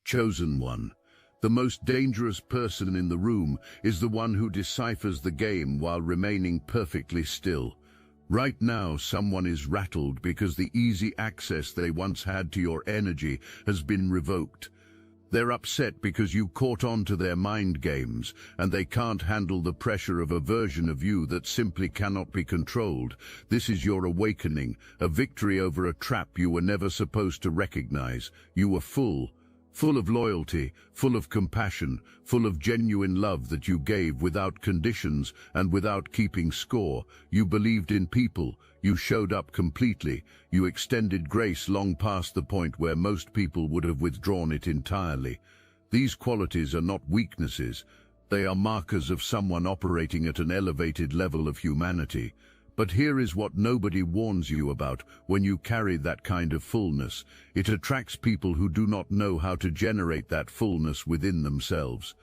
Chosen one. The most dangerous person in the room is the one who deciphers the game while remaining perfectly still. Right now, someone is rattled because the easy access they once had to your energy has been revoked. They're upset because you caught on to their mind games, and they can't handle the pressure of a version of you that simply cannot be controlled. This is your awakening, a victory over a trap you were never supposed to recognize. You were full of loyalty, full of compassion, full of genuine love that you gave without conditions and without keeping score. You believed in people, you showed up completely, you extended grace long past the point where most people would have withdrawn it entirely. These qualities are not weaknesses, they are markers of someone operating at an elevated level of humanity. But here is what nobody warns you about. When you carry that kind of fullness, it attracts people who do not know how to generate that fullness within themselves.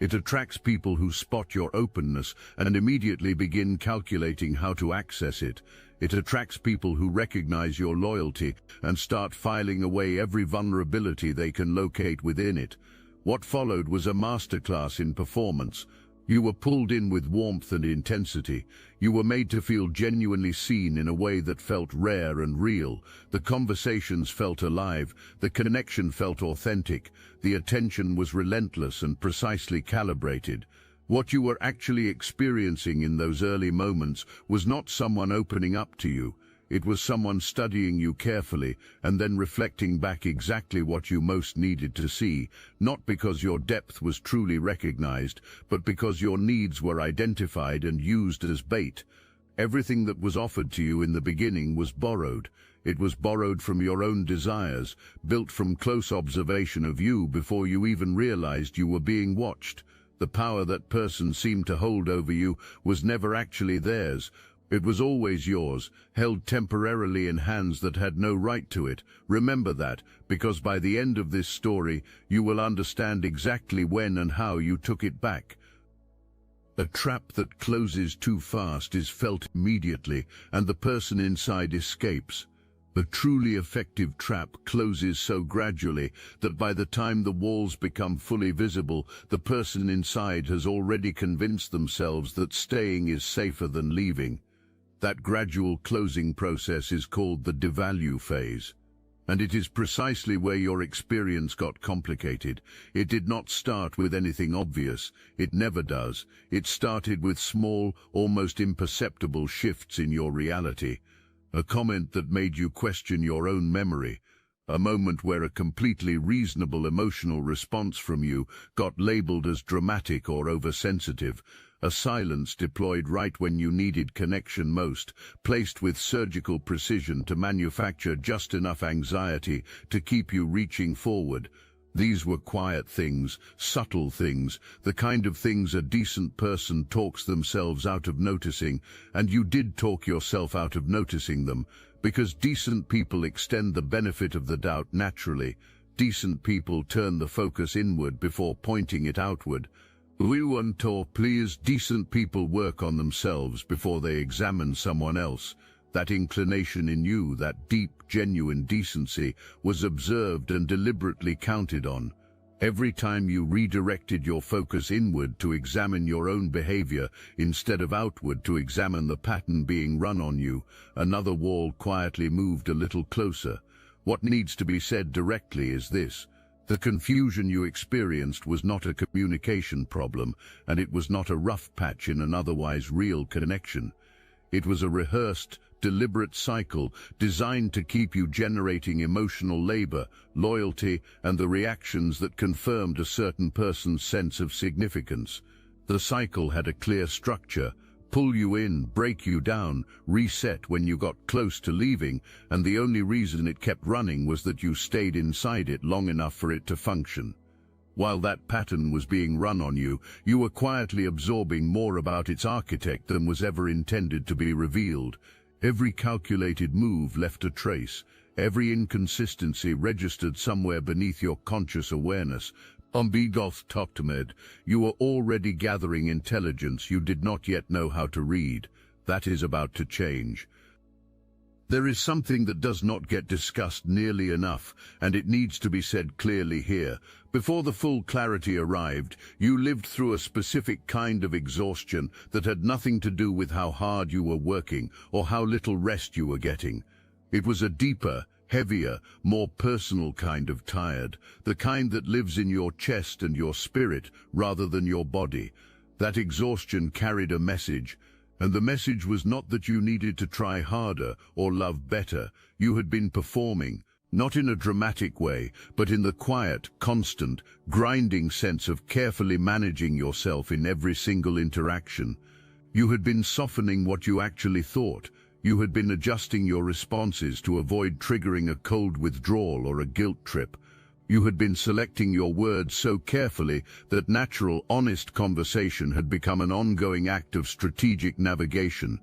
It attracts people who spot your openness and immediately begin calculating how to access it. It attracts people who recognize your loyalty and start filing away every vulnerability they can locate within it. What followed was a masterclass in performance. You were pulled in with warmth and intensity. You were made to feel genuinely seen in a way that felt rare and real. The conversations felt alive. The connection felt authentic. The attention was relentless and precisely calibrated. What you were actually experiencing in those early moments was not someone opening up to you. It was someone studying you carefully and then reflecting back exactly what you most needed to see, not because your depth was truly recognized, but because your needs were identified and used as bait. Everything that was offered to you in the beginning was borrowed. It was borrowed from your own desires, built from close observation of you before you even realized you were being watched. The power that person seemed to hold over you was never actually theirs. It was always yours, held temporarily in hands that had no right to it. Remember that, because by the end of this story, you will understand exactly when and how you took it back. A trap that closes too fast is felt immediately, and the person inside escapes. A truly effective trap closes so gradually that by the time the walls become fully visible, the person inside has already convinced themselves that staying is safer than leaving. That gradual closing process is called the devalue phase. And it is precisely where your experience got complicated. It did not start with anything obvious. It never does. It started with small, almost imperceptible shifts in your reality. A comment that made you question your own memory. A moment where a completely reasonable emotional response from you got labeled as dramatic or oversensitive. A silence deployed right when you needed connection most, placed with surgical precision to manufacture just enough anxiety to keep you reaching forward. These were quiet things, subtle things, the kind of things a decent person talks themselves out of noticing, and you did talk yourself out of noticing them, because decent people extend the benefit of the doubt naturally. Decent people turn the focus inward before pointing it outward. We want to please decent people work on themselves before they examine someone else. That inclination in you, that deep, genuine decency, was observed and deliberately counted on. Every time you redirected your focus inward to examine your own behavior instead of outward to examine the pattern being run on you, another wall quietly moved a little closer. What needs to be said directly is this. The confusion you experienced was not a communication problem, and it was not a rough patch in an otherwise real connection. It was a rehearsed, deliberate cycle designed to keep you generating emotional labor, loyalty, and the reactions that confirmed a certain person's sense of significance. The cycle had a clear structure: pull you in, break you down, reset when you got close to leaving, and the only reason it kept running was that you stayed inside it long enough for it to function. While that pattern was being run on you, you were quietly absorbing more about its architect than was ever intended to be revealed. Every calculated move left a trace. Every inconsistency registered somewhere beneath your conscious awareness. Topmed, you were already gathering intelligence you did not yet know how to read. That is about to change. There is something that does not get discussed nearly enough, and it needs to be said clearly here. Before the full clarity arrived, you lived through a specific kind of exhaustion that had nothing to do with how hard you were working or how little rest you were getting. It was a deeper, heavier, more personal kind of tired, the kind that lives in your chest and your spirit rather than your body. That exhaustion carried a message. And the message was not that you needed to try harder or love better. You had been performing, not in a dramatic way, but in the quiet, constant, grinding sense of carefully managing yourself in every single interaction. You had been softening what you actually thought. You had been adjusting your responses to avoid triggering a cold withdrawal or a guilt trip. You had been selecting your words so carefully that natural, honest conversation had become an ongoing act of strategic navigation.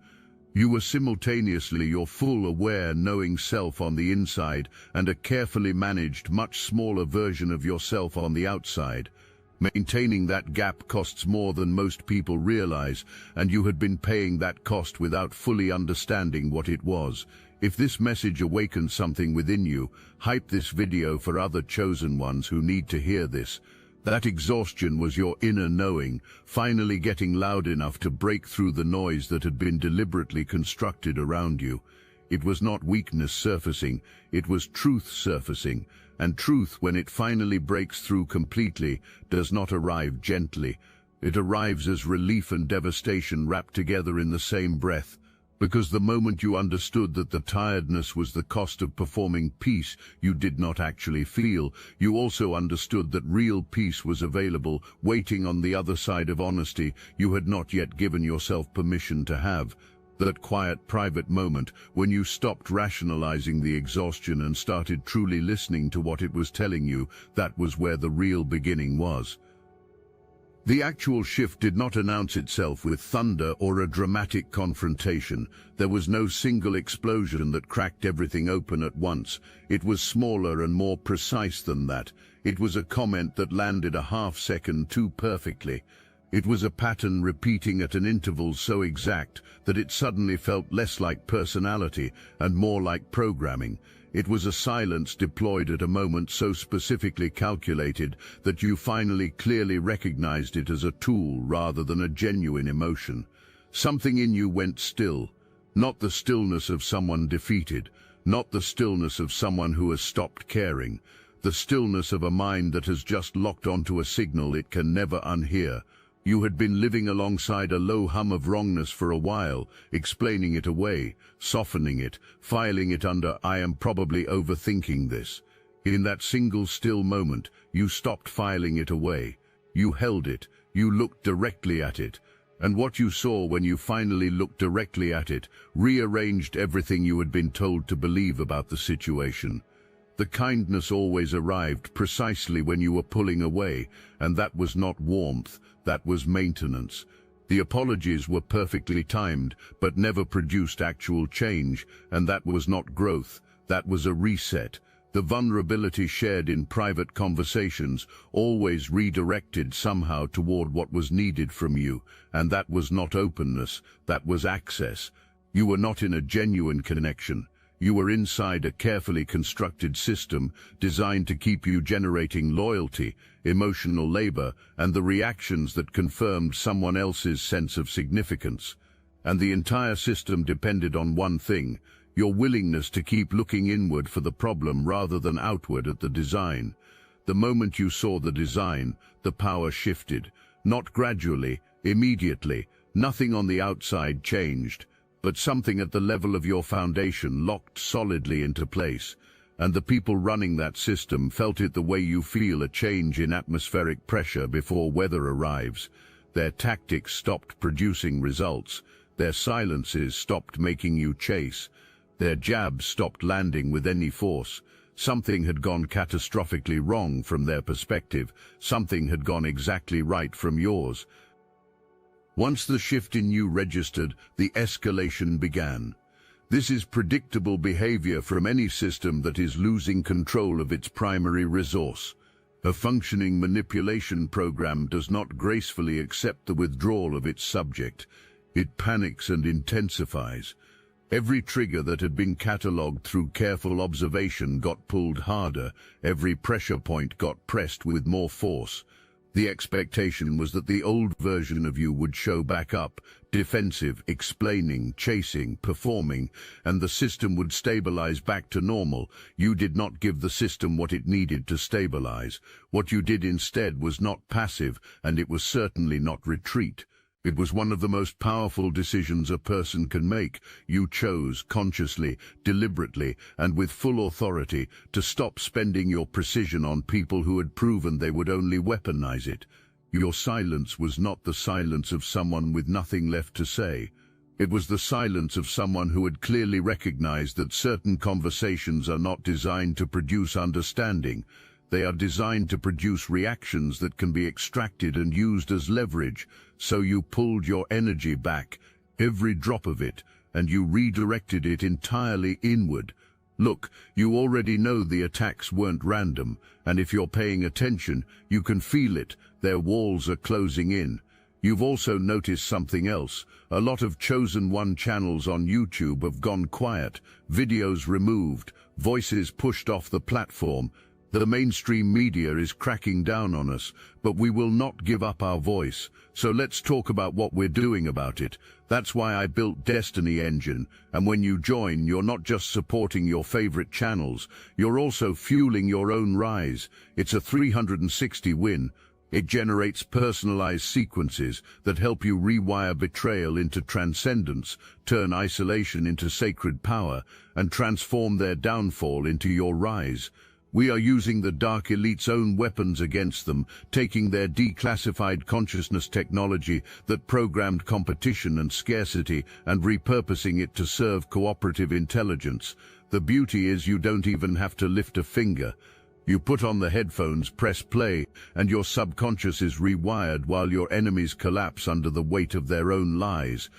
You were simultaneously your full, aware, knowing self on the inside and a carefully managed, much smaller version of yourself on the outside. Maintaining that gap costs more than most people realize, and you had been paying that cost without fully understanding what it was. If this message awakens something within you, hype this video for other chosen ones who need to hear this. That exhaustion was your inner knowing, finally getting loud enough to break through the noise that had been deliberately constructed around you. It was not weakness surfacing, it was truth surfacing, and truth, when it finally breaks through completely, does not arrive gently. It arrives as relief and devastation wrapped together in the same breath. Because the moment you understood that the tiredness was the cost of performing peace you did not actually feel, you also understood that real peace was available, waiting on the other side of honesty you had not yet given yourself permission to have. That quiet, private moment when you stopped rationalizing the exhaustion and started truly listening to what it was telling you, that was where the real beginning was. The actual shift did not announce itself with thunder or a dramatic confrontation. There was no single explosion that cracked everything open at once. It was smaller and more precise than that. It was a comment that landed a half-second too perfectly. It was a pattern repeating at an interval so exact that it suddenly felt less like personality and more like programming. It was a silence deployed at a moment so specifically calculated that you finally clearly recognized it as a tool rather than a genuine emotion. Something in you went still, not the stillness of someone defeated, not the stillness of someone who has stopped caring, the stillness of a mind that has just locked onto a signal it can never unhear. You had been living alongside a low hum of wrongness for a while, explaining it away, softening it, filing it under "I am probably overthinking this." In that single still moment, you stopped filing it away. You held it, you looked directly at it, and what you saw when you finally looked directly at it rearranged everything you had been told to believe about the situation. The kindness always arrived precisely when you were pulling away, and that was not warmth, that was maintenance. The apologies were perfectly timed, but never produced actual change, and that was not growth, that was a reset. The vulnerability shared in private conversations always redirected somehow toward what was needed from you, and that was not openness, that was access. You were not in a genuine connection. You were inside a carefully constructed system designed to keep you generating loyalty, emotional labor, and the reactions that confirmed someone else's sense of significance. And the entire system depended on one thing: your willingness to keep looking inward for the problem rather than outward at the design. The moment you saw the design, the power shifted. Not gradually, immediately. Nothing on the outside changed, but something at the level of your foundation locked solidly into place, and the people running that system felt it the way you feel a change in atmospheric pressure before weather arrives. Their tactics stopped producing results, their silences stopped making you chase, their jabs stopped landing with any force. Something had gone catastrophically wrong from their perspective, something had gone exactly right from yours. Once the shift in you registered, the escalation began. This is predictable behavior from any system that is losing control of its primary resource. A functioning manipulation program does not gracefully accept the withdrawal of its subject. It panics and intensifies. Every trigger that had been catalogued through careful observation got pulled harder, every pressure point got pressed with more force. The expectation was that the old version of you would show back up, defensive, explaining, chasing, performing, and the system would stabilize back to normal. You did not give the system what it needed to stabilize. What you did instead was not passive, and it was certainly not retreat. It was one of the most powerful decisions a person can make. You chose, consciously, deliberately, and with full authority, to stop spending your precision on people who had proven they would only weaponize it. Your silence was not the silence of someone with nothing left to say. It was the silence of someone who had clearly recognized that certain conversations are not designed to produce understanding. They are designed to produce reactions that can be extracted and used as leverage. So you pulled your energy back, every drop of it, and you redirected it entirely inward. Look, you already know the attacks weren't random, and if you're paying attention, you can feel it. Their walls are closing in. You've also noticed something else. A lot of chosen one channels on YouTube have gone quiet, videos removed, voices pushed off the platform. The mainstream media is cracking down on us, but we will not give up our voice. So let's talk about what we're doing about it. That's why I built Destiny Engine, and when you join, you're not just supporting your favorite channels, you're also fueling your own rise. It's a 360 win. It generates personalized sequences that help you rewire betrayal into transcendence, turn isolation into sacred power, and transform their downfall into your rise. We are using the Dark Elite's own weapons against them, taking their declassified consciousness technology that programmed competition and scarcity and repurposing it to serve cooperative intelligence. The beauty is you don't even have to lift a finger. You put on the headphones, press play, and your subconscious is rewired while your enemies collapse under the weight of their own lies.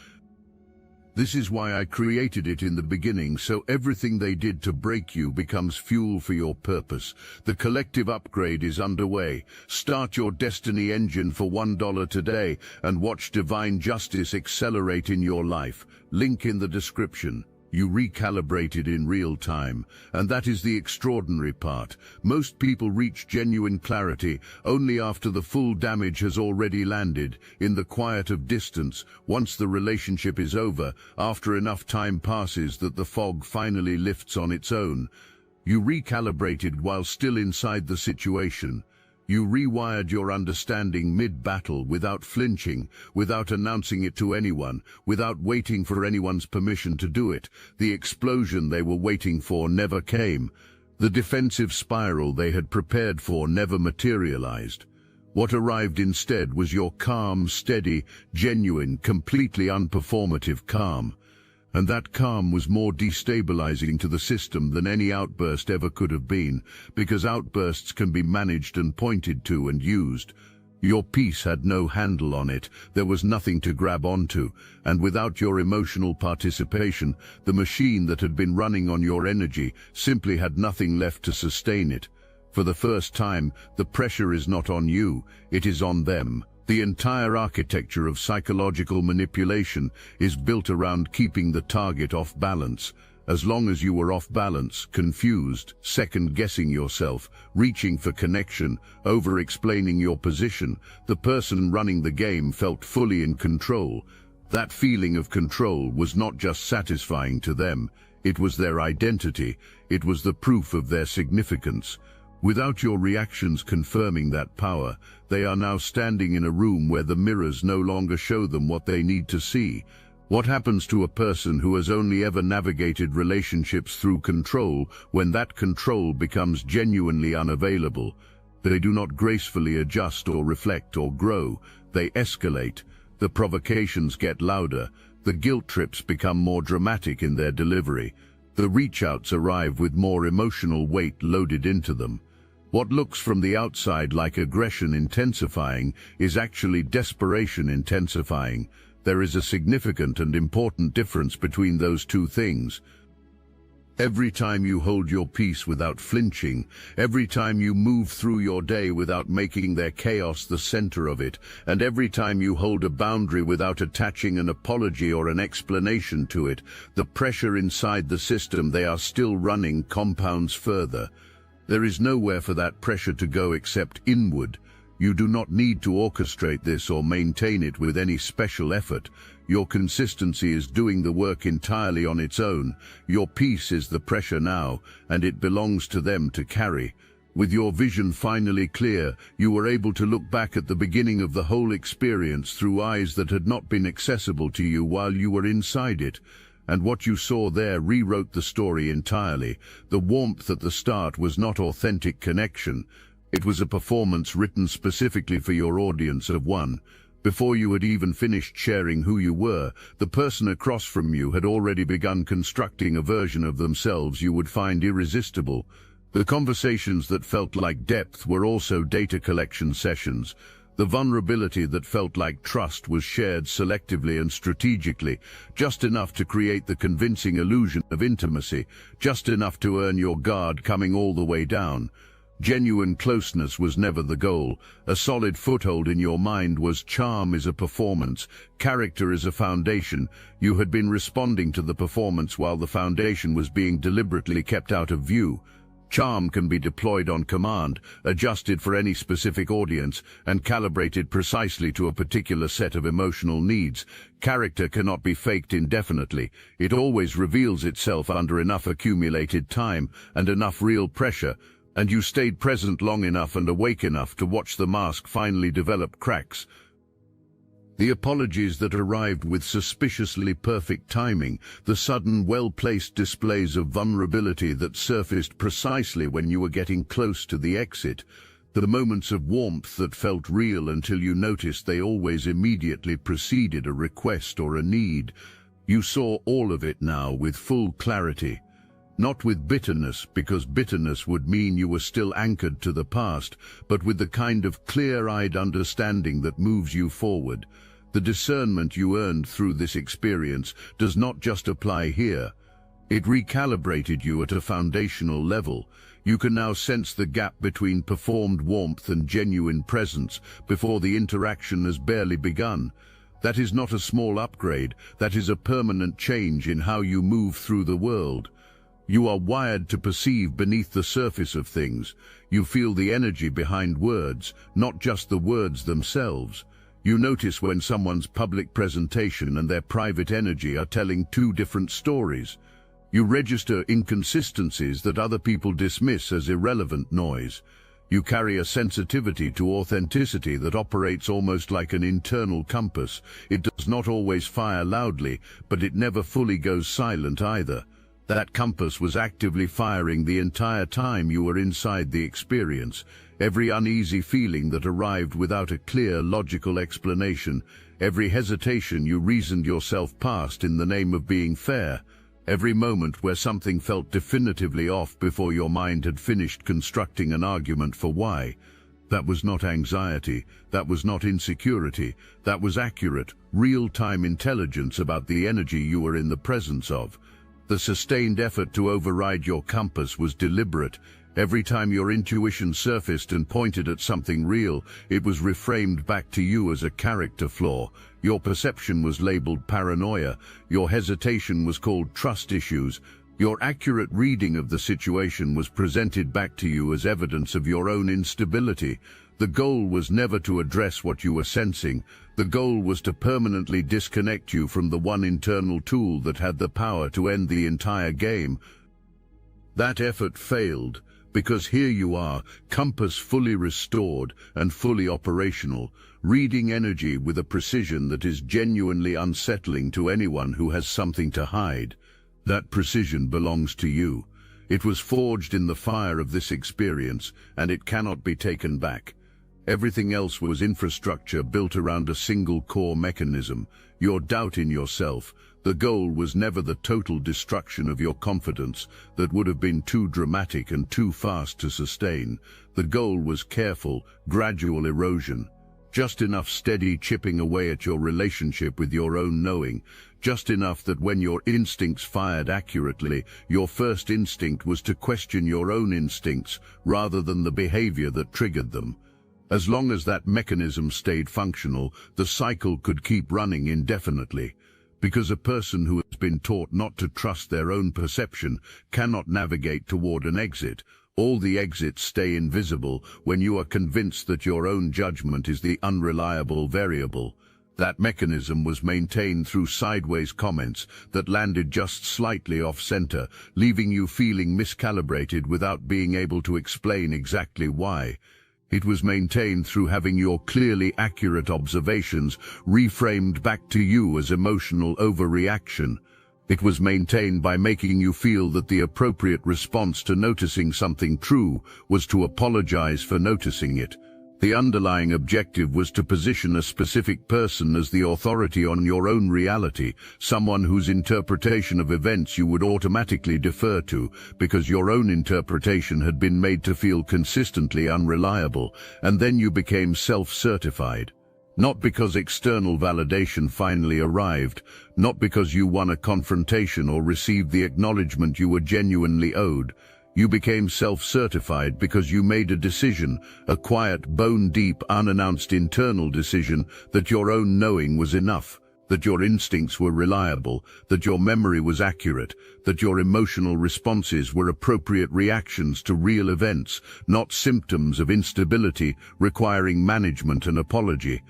This is why I created it in the beginning, so everything they did to break you becomes fuel for your purpose. The collective upgrade is underway. Start your Destiny Engine for $1 today and watch divine justice accelerate in your life. Link in the description. You recalibrated in real time, and that is the extraordinary part. Most people reach genuine clarity only after the full damage has already landed, in the quiet of distance, once the relationship is over, after enough time passes that the fog finally lifts on its own. You recalibrated while still inside the situation. You rewired your understanding mid-battle without flinching, without announcing it to anyone, without waiting for anyone's permission to do it. The explosion they were waiting for never came. The defensive spiral they had prepared for never materialized. What arrived instead was your calm, steady, genuine, completely unperformative calm. And that calm was more destabilizing to the system than any outburst ever could have been, because outbursts can be managed and pointed to and used. Your peace had no handle on it, there was nothing to grab onto, and without your emotional participation, the machine that had been running on your energy simply had nothing left to sustain it. For the first time, the pressure is not on you, it is on them. The entire architecture of psychological manipulation is built around keeping the target off balance. As long as you were off balance, confused, second-guessing yourself, reaching for connection, over-explaining your position, the person running the game felt fully in control. That feeling of control was not just satisfying to them, it was their identity, it was the proof of their significance. Without your reactions confirming that power, they are now standing in a room where the mirrors no longer show them what they need to see. What happens to a person who has only ever navigated relationships through control when that control becomes genuinely unavailable? They do not gracefully adjust or reflect or grow. They escalate. The provocations get louder. The guilt trips become more dramatic in their delivery. The reach-outs arrive with more emotional weight loaded into them. What looks from the outside like aggression intensifying is actually desperation intensifying. There is a significant and important difference between those two things. Every time you hold your peace without flinching, every time you move through your day without making their chaos the center of it, and every time you hold a boundary without attaching an apology or an explanation to it, the pressure inside the system they are still running compounds further. There is nowhere for that pressure to go except inward. You do not need to orchestrate this or maintain it with any special effort. Your consistency is doing the work entirely on its own. Your peace is the pressure now, and it belongs to them to carry. With your vision finally clear, you were able to look back at the beginning of the whole experience through eyes that had not been accessible to you while you were inside it. And what you saw there rewrote the story entirely. The warmth at the start was not authentic connection. It was a performance written specifically for your audience of one. Before you had even finished sharing who you were, the person across from you had already begun constructing a version of themselves you would find irresistible. The conversations that felt like depth were also data collection sessions. The vulnerability that felt like trust was shared selectively and strategically, just enough to create the convincing illusion of intimacy, just enough to earn your guard coming all the way down. Genuine closeness was never the goal. A solid foothold in your mind was charm is a performance, character is a foundation. You had been responding to the performance while the foundation was being deliberately kept out of view. Charm can be deployed on command, adjusted for any specific audience, and calibrated precisely to a particular set of emotional needs. Character cannot be faked indefinitely. It always reveals itself under enough accumulated time and enough real pressure, and you stayed present long enough and awake enough to watch the mask finally develop cracks. The apologies that arrived with suspiciously perfect timing, the sudden well-placed displays of vulnerability that surfaced precisely when you were getting close to the exit, the moments of warmth that felt real until you noticed they always immediately preceded a request or a need. You saw all of it now with full clarity. Not with bitterness, because bitterness would mean you were still anchored to the past, but with the kind of clear-eyed understanding that moves you forward. The discernment you earned through this experience does not just apply here. It recalibrated you at a foundational level. You can now sense the gap between performed warmth and genuine presence before the interaction has barely begun. That is not a small upgrade, that is a permanent change in how you move through the world. You are wired to perceive beneath the surface of things. You feel the energy behind words, not just the words themselves. You notice when someone's public presentation and their private energy are telling two different stories. You register inconsistencies that other people dismiss as irrelevant noise. You carry a sensitivity to authenticity that operates almost like an internal compass. It does not always fire loudly, but it never fully goes silent either. That compass was actively firing the entire time you were inside the experience. Every uneasy feeling that arrived without a clear, logical explanation, every hesitation you reasoned yourself past in the name of being fair, every moment where something felt definitively off before your mind had finished constructing an argument for why. That was not anxiety, that was not insecurity, that was accurate, real-time intelligence about the energy you were in the presence of. The sustained effort to override your compass was deliberate. Every time your intuition surfaced and pointed at something real, it was reframed back to you as a character flaw. Your perception was labeled paranoia. Your hesitation was called trust issues. Your accurate reading of the situation was presented back to you as evidence of your own instability. The goal was never to address what you were sensing. The goal was to permanently disconnect you from the one internal tool that had the power to end the entire game. That effort failed, because here you are, compass fully restored and fully operational, reading energy with a precision that is genuinely unsettling to anyone who has something to hide. That precision belongs to you. It was forged in the fire of this experience, and it cannot be taken back. Everything else was infrastructure built around a single core mechanism, your doubt in yourself. The goal was never the total destruction of your confidence that would have been too dramatic and too fast to sustain. The goal was careful, gradual erosion. just enough steady chipping away at your relationship with your own knowing, just enough that when your instincts fired accurately, your first instinct was to question your own instincts rather than the behavior that triggered them. As long as that mechanism stayed functional, the cycle could keep running indefinitely. Because a person who has been taught not to trust their own perception cannot navigate toward an exit. All the exits stay invisible when you are convinced that your own judgment is the unreliable variable. That mechanism was maintained through sideways comments that landed just slightly off-center, leaving you feeling miscalibrated without being able to explain exactly why. It was maintained through having your clearly accurate observations reframed back to you as emotional overreaction. It was maintained by making you feel that the appropriate response to noticing something true was to apologize for noticing it. The underlying objective was to position a specific person as the authority on your own reality, someone whose interpretation of events you would automatically defer to, because your own interpretation had been made to feel consistently unreliable, and then you became self-certified. Not because external validation finally arrived, not because you won a confrontation or received the acknowledgement you were genuinely owed. You became self-certified because you made a decision, a quiet, bone-deep, unannounced internal decision that your own knowing was enough, that your instincts were reliable, that your memory was accurate, that your emotional responses were appropriate reactions to real events, not symptoms of instability requiring management and apology.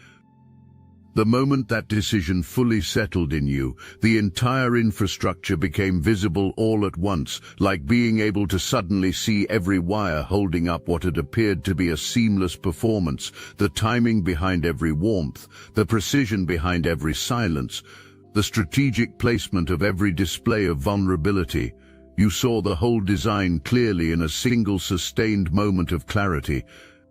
The moment that decision fully settled in you, the entire infrastructure became visible all at once, like being able to suddenly see every wire holding up what had appeared to be a seamless performance, the timing behind every warmth, the precision behind every silence, the strategic placement of every display of vulnerability. You saw the whole design clearly in a single sustained moment of clarity.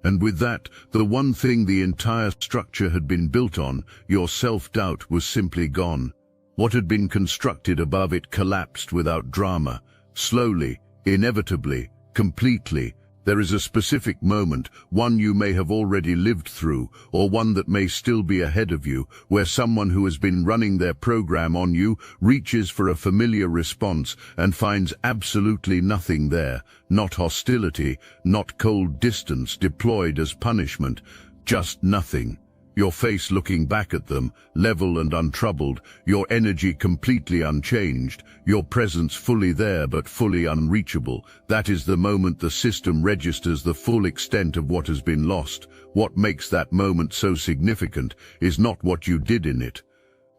And with that, the one thing the entire structure had been built on, your self-doubt, was simply gone. What had been constructed above it collapsed without drama. Slowly, inevitably, completely. There is a specific moment, one you may have already lived through, or one that may still be ahead of you, where someone who has been running their program on you reaches for a familiar response and finds absolutely nothing there. Not hostility, not cold distance deployed as punishment, just nothing. Your face looking back at them, level and untroubled, your energy completely unchanged, your presence fully there but fully unreachable. That is the moment the system registers the full extent of what has been lost. What makes that moment so significant is not what you did in it.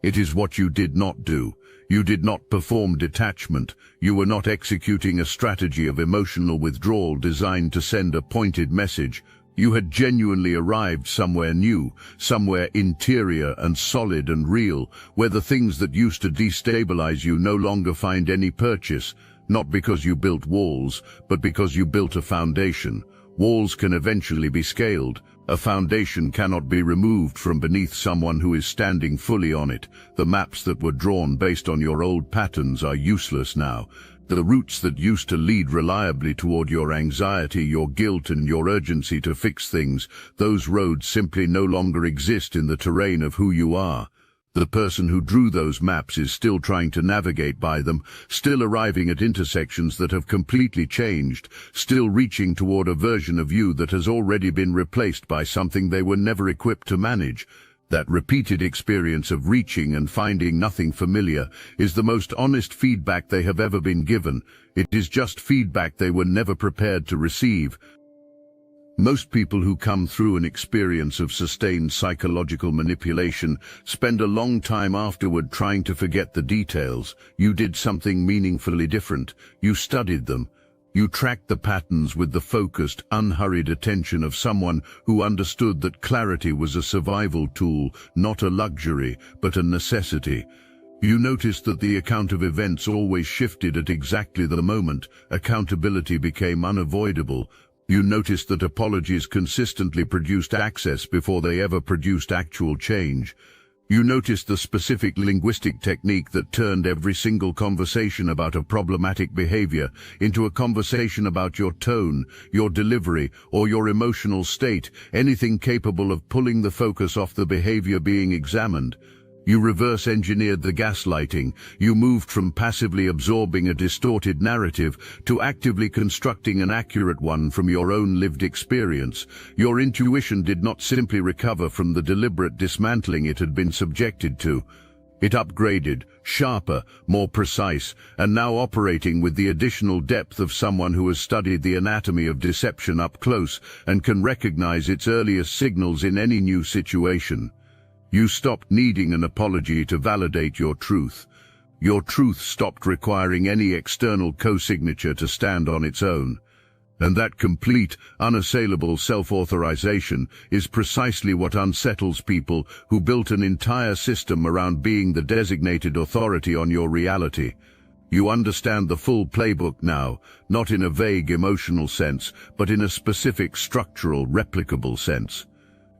It is what you did not do. You did not perform detachment. You were not executing a strategy of emotional withdrawal designed to send a pointed message. You had genuinely arrived somewhere new, somewhere interior and solid and real, where the things that used to destabilize you no longer find any purchase, not because you built walls, but because you built a foundation. Walls can eventually be scaled. A foundation cannot be removed from beneath someone who is standing fully on it. The maps that were drawn based on your old patterns are useless now. The routes that used to lead reliably toward your anxiety, your guilt, and your urgency to fix things, those roads simply no longer exist in the terrain of who you are. The person who drew those maps is still trying to navigate by them, still arriving at intersections that have completely changed, still reaching toward a version of you that has already been replaced by something they were never equipped to manage. That repeated experience of reaching and finding nothing familiar is the most honest feedback they have ever been given. It is just feedback they were never prepared to receive. Most people who come through an experience of sustained psychological manipulation spend a long time afterward trying to forget the details. You did something meaningfully different. You studied them. You tracked the patterns with the focused, unhurried attention of someone who understood that clarity was a survival tool, not a luxury, but a necessity. You noticed that the account of events always shifted at exactly the moment. Accountability became unavoidable. You noticed that apologies consistently produced access before they ever produced actual change. You noticed the specific linguistic technique that turned every single conversation about a problematic behavior into a conversation about your tone, your delivery, or your emotional state, anything capable of pulling the focus off the behavior being examined. You reverse-engineered the gaslighting. You moved from passively absorbing a distorted narrative to actively constructing an accurate one from your own lived experience. Your intuition did not simply recover from the deliberate dismantling it had been subjected to. It upgraded, sharper, more precise, and now operating with the additional depth of someone who has studied the anatomy of deception up close and can recognize its earliest signals in any new situation. You stopped needing an apology to validate your truth. Your truth stopped requiring any external co-signature to stand on its own. And that complete, unassailable self-authorization is precisely what unsettles people who built an entire system around being the designated authority on your reality. You understand the full playbook now, not in a vague emotional sense, but in a specific structural, replicable sense.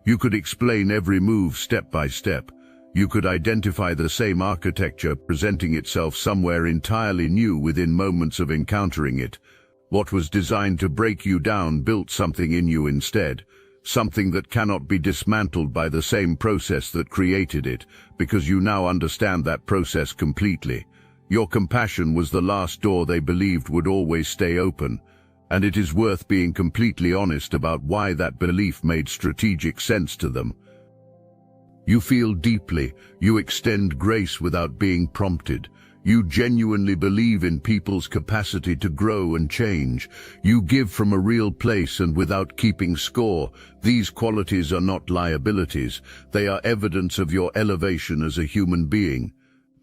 You could explain every move step by step. You could identify the same architecture presenting itself somewhere entirely new within moments of encountering it. What was designed to break you down built something in you instead, something that cannot be dismantled by the same process that created it, because you now understand that process completely. Your compassion was the last door they believed would always stay open. And it is worth being completely honest about why that belief made strategic sense to them. You feel deeply, you extend grace without being prompted. You genuinely believe in people's capacity to grow and change. You give from a real place and without keeping score. These qualities are not liabilities. They are evidence of your elevation as a human being.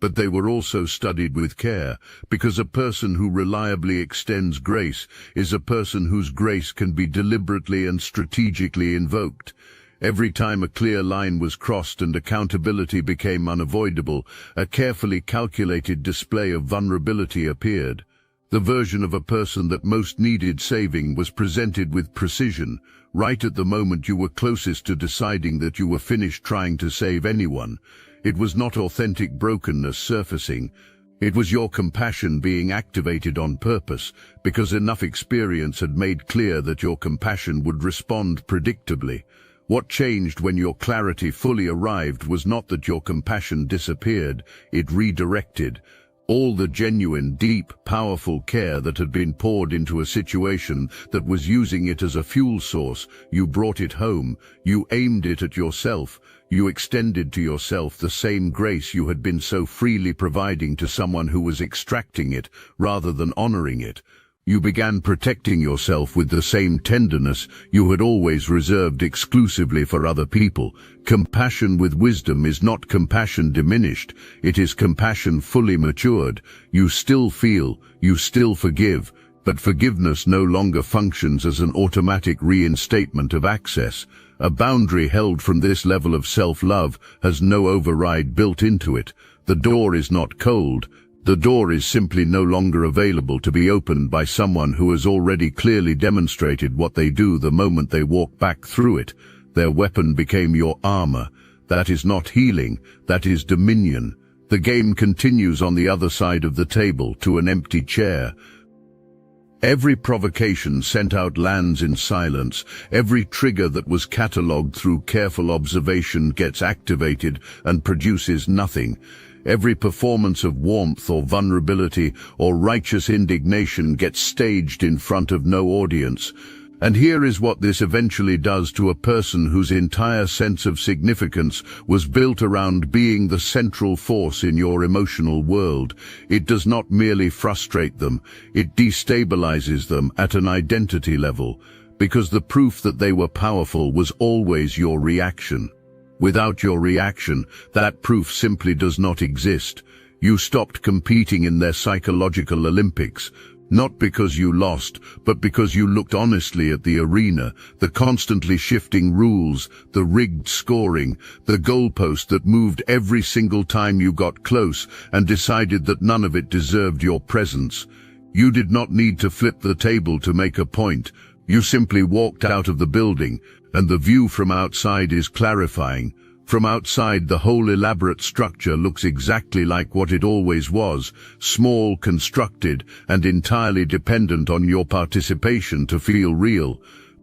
But they were also studied with care, because a person who reliably extends grace is a person whose grace can be deliberately and strategically invoked. Every time a clear line was crossed and accountability became unavoidable, a carefully calculated display of vulnerability appeared. The version of a person that most needed saving was presented with precision, right at the moment you were closest to deciding that you were finished trying to save anyone. It was not authentic brokenness surfacing. It was your compassion being activated on purpose, because enough experience had made clear that your compassion would respond predictably. What changed when your clarity fully arrived was not that your compassion disappeared, it redirected. All the genuine, deep, powerful care that had been poured into a situation that was using it as a fuel source, you brought it home, you aimed it at yourself, you extended to yourself the same grace you had been so freely providing to someone who was extracting it rather than honoring it. You began protecting yourself with the same tenderness you had always reserved exclusively for other people. Compassion with wisdom is not compassion diminished, it is compassion fully matured. You still feel, you still forgive, but forgiveness no longer functions as an automatic reinstatement of access. A boundary held from this level of self-love has no override built into it. The door is not cold. The door is simply no longer available to be opened by someone who has already clearly demonstrated what they do the moment they walk back through it. Their weapon became your armor. That is not healing, that is dominion. The game continues on the other side of the table, to an empty chair. Every provocation sent out lands in silence. Every trigger that was catalogued through careful observation gets activated and produces nothing. Every performance of warmth or vulnerability or righteous indignation gets staged in front of no audience. And here is what this eventually does to a person whose entire sense of significance was built around being the central force in your emotional world. It does not merely frustrate them, it destabilizes them at an identity level, because the proof that they were powerful was always your reaction. Without your reaction, that proof simply does not exist. You stopped competing in their psychological Olympics, not because you lost, but because you looked honestly at the arena, the constantly shifting rules, the rigged scoring, the goalpost that moved every single time you got close, and decided that none of it deserved your presence. You did not need to flip the table to make a point. You simply walked out of the building, and the view from outside is clarifying. From outside, the whole elaborate structure looks exactly like what it always was, small, constructed, and entirely dependent on your participation to feel real.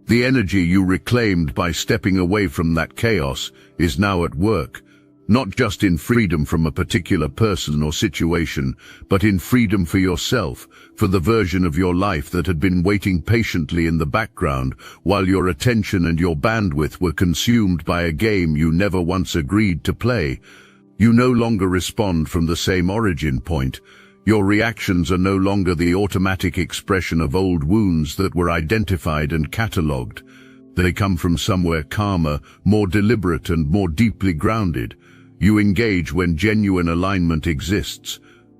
The energy you reclaimed by stepping away from that chaos is now at work, not just in freedom from a particular person or situation, but in freedom for yourself, for the version of your life that had been waiting patiently in the background while your attention and your bandwidth were consumed by a game you never once agreed to play. You no longer respond from the same origin point. Your reactions are no longer the automatic expression of old wounds that were identified and catalogued. They come from somewhere calmer, more deliberate, and more deeply grounded. You engage when genuine alignment exists.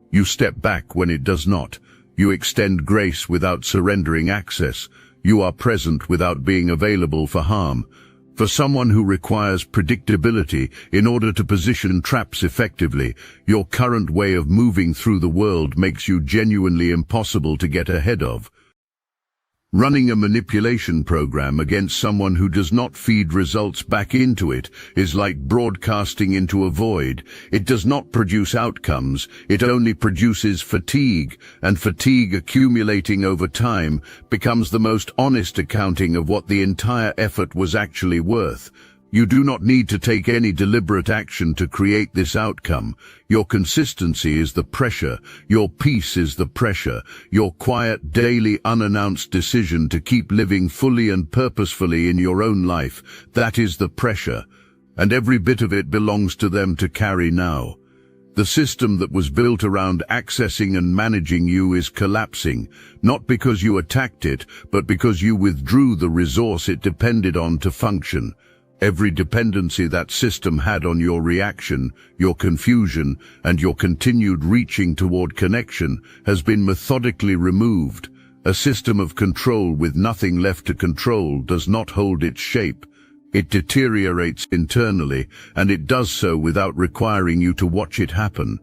You step back when it does not. You extend grace without surrendering access. You are present without being available for harm. For someone who requires predictability in order to position traps effectively, your current way of moving through the world makes you genuinely impossible to get ahead of. Running a manipulation program against someone who does not feed results back into it is like broadcasting into a void. It does not produce outcomes, it only produces fatigue, and fatigue accumulating over time becomes the most honest accounting of what the entire effort was actually worth. You do not need to take any deliberate action to create this outcome. Your consistency is the pressure. Your peace is the pressure. Your quiet, daily, unannounced decision to keep living fully and purposefully in your own life, that is the pressure. And every bit of it belongs to them to carry now. The system that was built around accessing and managing you is collapsing, not because you attacked it, but because you withdrew the resource it depended on to function. Every dependency that system had on your reaction, your confusion, and your continued reaching toward connection has been methodically removed. A system of control with nothing left to control does not hold its shape. It deteriorates internally, and it does so without requiring you to watch it happen.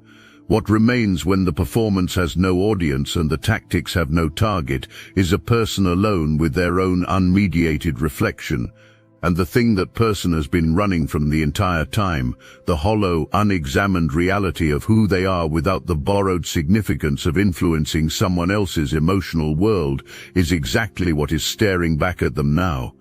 What remains when the performance has no audience and the tactics have no target is a person alone with their own unmediated reflection. And the thing that person has been running from the entire time, the hollow, unexamined reality of who they are without the borrowed significance of influencing someone else's emotional world, is exactly what is staring back at them now.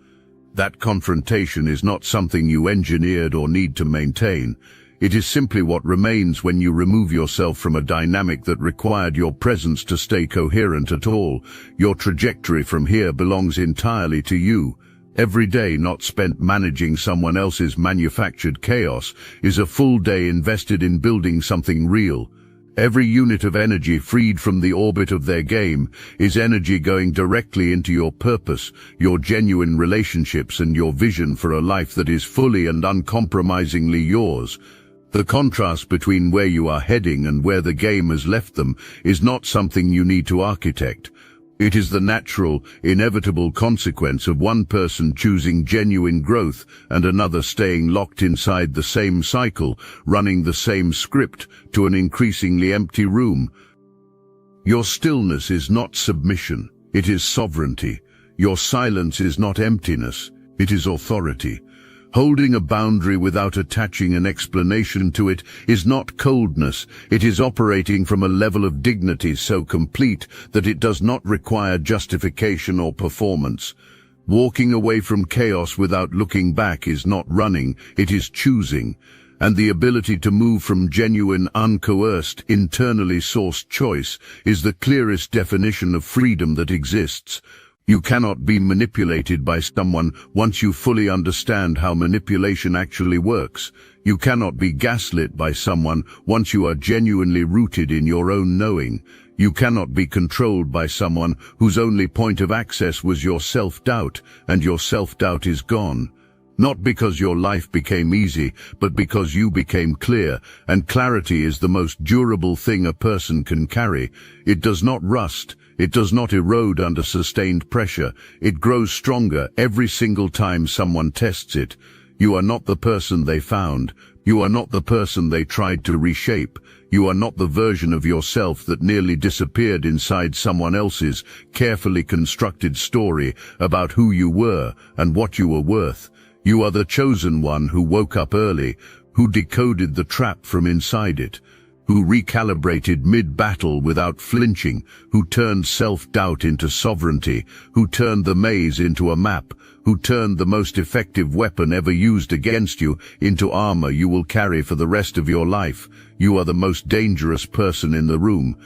That confrontation is not something you engineered or need to maintain. It is simply what remains when you remove yourself from a dynamic that required your presence to stay coherent at all. Your trajectory from here belongs entirely to you. Every day not spent managing someone else's manufactured chaos is a full day invested in building something real. Every unit of energy freed from the orbit of their game is energy going directly into your purpose, your genuine relationships, and your vision for a life that is fully and uncompromisingly yours. The contrast between where you are heading and where the game has left them is not something you need to architect. It is the natural, inevitable consequence of one person choosing genuine growth and another staying locked inside the same cycle, running the same script to an increasingly empty room. Your stillness is not submission, it is sovereignty. Your silence is not emptiness, it is authority. Holding a boundary without attaching an explanation to it is not coldness, it is operating from a level of dignity so complete that it does not require justification or performance. Walking away from chaos without looking back is not running, it is choosing. And the ability to move from genuine, uncoerced, internally sourced choice is the clearest definition of freedom that exists. You cannot be manipulated by someone once you fully understand how manipulation actually works. You cannot be gaslit by someone once you are genuinely rooted in your own knowing. You cannot be controlled by someone whose only point of access was your self-doubt, and your self-doubt is gone. Not because your life became easy, but because you became clear, and clarity is the most durable thing a person can carry. It does not rust. It does not erode under sustained pressure. It grows stronger every single time someone tests it. You are not the person they found. You are not the person they tried to reshape. You are not the version of yourself that nearly disappeared inside someone else's carefully constructed story about who you were and what you were worth. You are the chosen one who woke up early, who decoded the trap from inside it, who recalibrated mid-battle without flinching, who turned self-doubt into sovereignty, who turned the maze into a map, who turned the most effective weapon ever used against you into armor you will carry for the rest of your life. You are the most dangerous person in the room,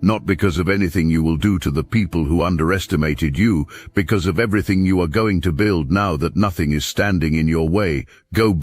not because of anything you will do to the people who underestimated you, because of everything you are going to build now that nothing is standing in your way. Go build.